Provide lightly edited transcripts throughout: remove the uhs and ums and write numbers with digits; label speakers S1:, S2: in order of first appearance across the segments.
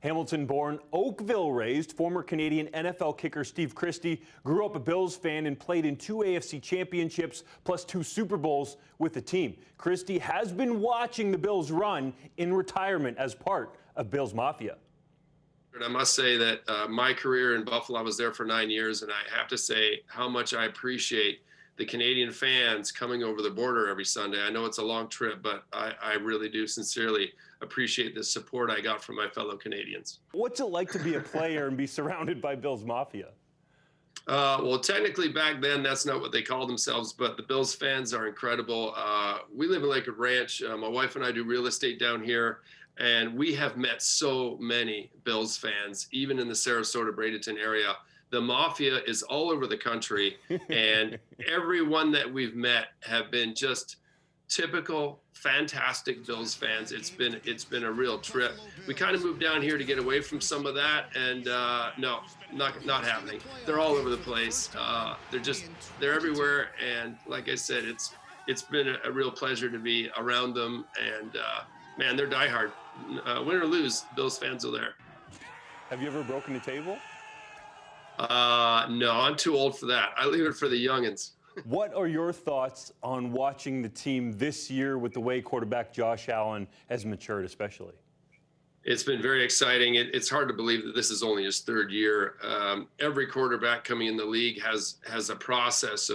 S1: Hamilton-born, Oakville-raised, former Canadian NFL kicker Steve Christie grew up a Bills fan and played in 2 AFC championships plus 2 Super Bowls with the team. Christie has been watching the Bills run in retirement as part of Bills Mafia.
S2: I must say that my career in Buffalo, I was there for 9 years, and I have to say how much I appreciate the Canadian fans coming over the border every Sunday. I know it's a long trip, but I really do sincerely appreciate the support I got from my fellow Canadians.
S1: What's it like to be a player and be surrounded by Bills Mafia?
S2: Well, technically back then, that's not what they called themselves, but the Bills fans are incredible. We live in Lakewood Ranch. My wife and I do real estate down here, and we have met so many Bills fans, even in the Sarasota, Bradenton area. The Mafia is all over the country, and everyone that we've met have been just typical, fantastic Bills fans. It's been a real trip. We kind of moved down here to get away from some of that, and no, not happening. They're all over the place. They're everywhere, and like I said, it's been a real pleasure to be around them. And man, they're diehard. Win or lose, Bills fans are there.
S1: Have you ever broken a table?
S2: No, I'm too old for that. I leave it for the youngins.
S1: What are your thoughts on watching the team this year with the way quarterback Josh Allen has matured, especially?
S2: It's been very exciting. It's hard to believe that this is only his 3rd year. Every quarterback coming in the league has a process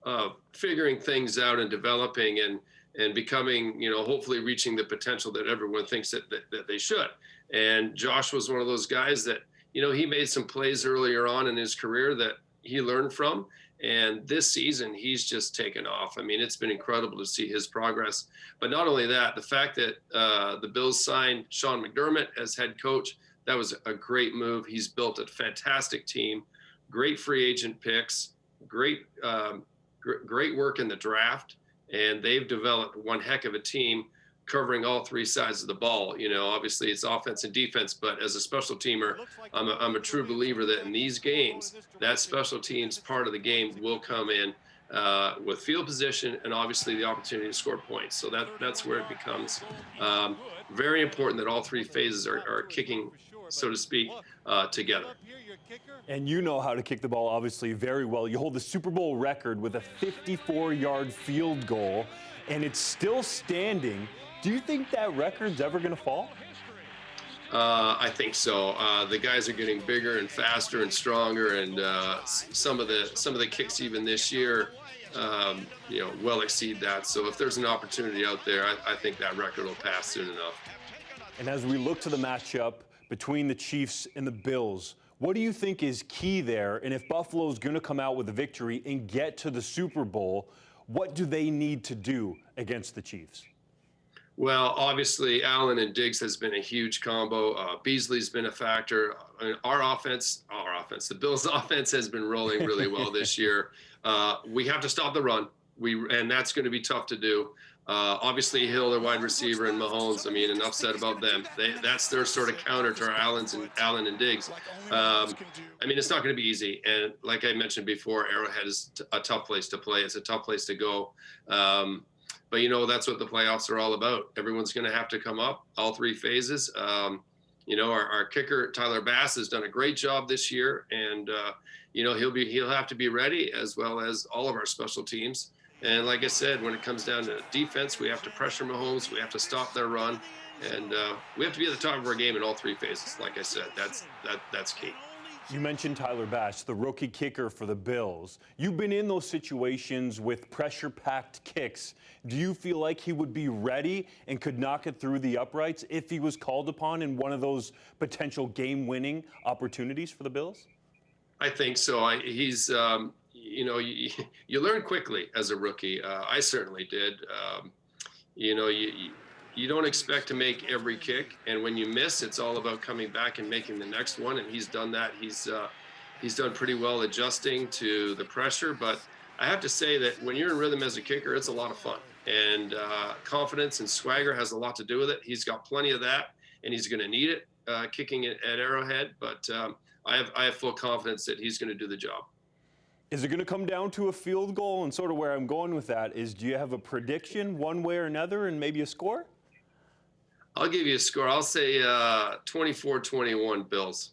S2: of figuring things out and developing and becoming, hopefully reaching the potential that everyone thinks that they should. And Josh was one of those guys that, he made some plays earlier on in his career that he learned from. And this season, he's just taken off. I mean, it's been incredible to see his progress. But not only that, the fact that the Bills signed Sean McDermott as head coach, that was a great move. He's built a fantastic team, great free agent picks, great work in the draft. And they've developed one heck of a team covering all 3 sides of the ball. Obviously it's offense and defense, but as a special teamer, I'm a true believer that in these games, that special teams part of the game will come in with field position and obviously the opportunity to score points. So that's where it becomes very important that all 3 phases are kicking, so to speak, together.
S1: And you know how to kick the ball, obviously, very well. You hold the Super Bowl record with a 54-yard field goal, and it's still standing. Do you think that record's ever going to fall?
S2: I think so. The guys are getting bigger and faster and stronger, and some of the kicks even this year, well exceed that. So if there's an opportunity out there, I think that record will pass soon enough.
S1: And as we look to the matchup between the Chiefs and the Bills, what do you think is key there? And if Buffalo's going to come out with a victory and get to the Super Bowl, what do they need to do against the Chiefs?
S2: Well, obviously, Allen and Diggs has been a huge combo. Beasley's been a factor. I mean, the Bills' offense has been rolling really well this year. We have to stop the run, and that's going to be tough to do. Obviously, Hill, their wide receiver, and Mahomes, enough said about them. That's their sort of counter to our Allen and Diggs. It's not going to be easy. And like I mentioned before, Arrowhead is a tough place to play. It's a tough place to go. But that's what the playoffs are all about. Everyone's going to have to come up, all 3 phases. Our kicker, Tyler Bass, has done a great job this year. And, he'll have to be ready, as well as all of our special teams. And like I said, when it comes down to defense, we have to pressure Mahomes. We have to stop their run. And we have to be at the top of our game in all 3 phases. Like I said, that's key.
S1: You mentioned Tyler Bass, the rookie kicker for the Bills. You've been in those situations with pressure-packed kicks. Do you feel like he would be ready and could knock it through the uprights if he was called upon in one of those potential game-winning opportunities for the Bills?
S2: I think so. He's you learn quickly as a rookie. I certainly did. You don't expect to make every kick, and when you miss, it's all about coming back and making the next one. And he's done that. He's done pretty well adjusting to the pressure. But I have to say that when you're in rhythm as a kicker, it's a lot of fun. And confidence and swagger has a lot to do with it. He's got plenty of that, and he's going to need it kicking it at Arrowhead. But I have full confidence that he's going to do the job.
S1: Is it going to come down to a field goal? And sort of where I'm going with that is, do you have a prediction one way or another and maybe a score?
S2: I'll give you a score. I'll say 24-21 Bills.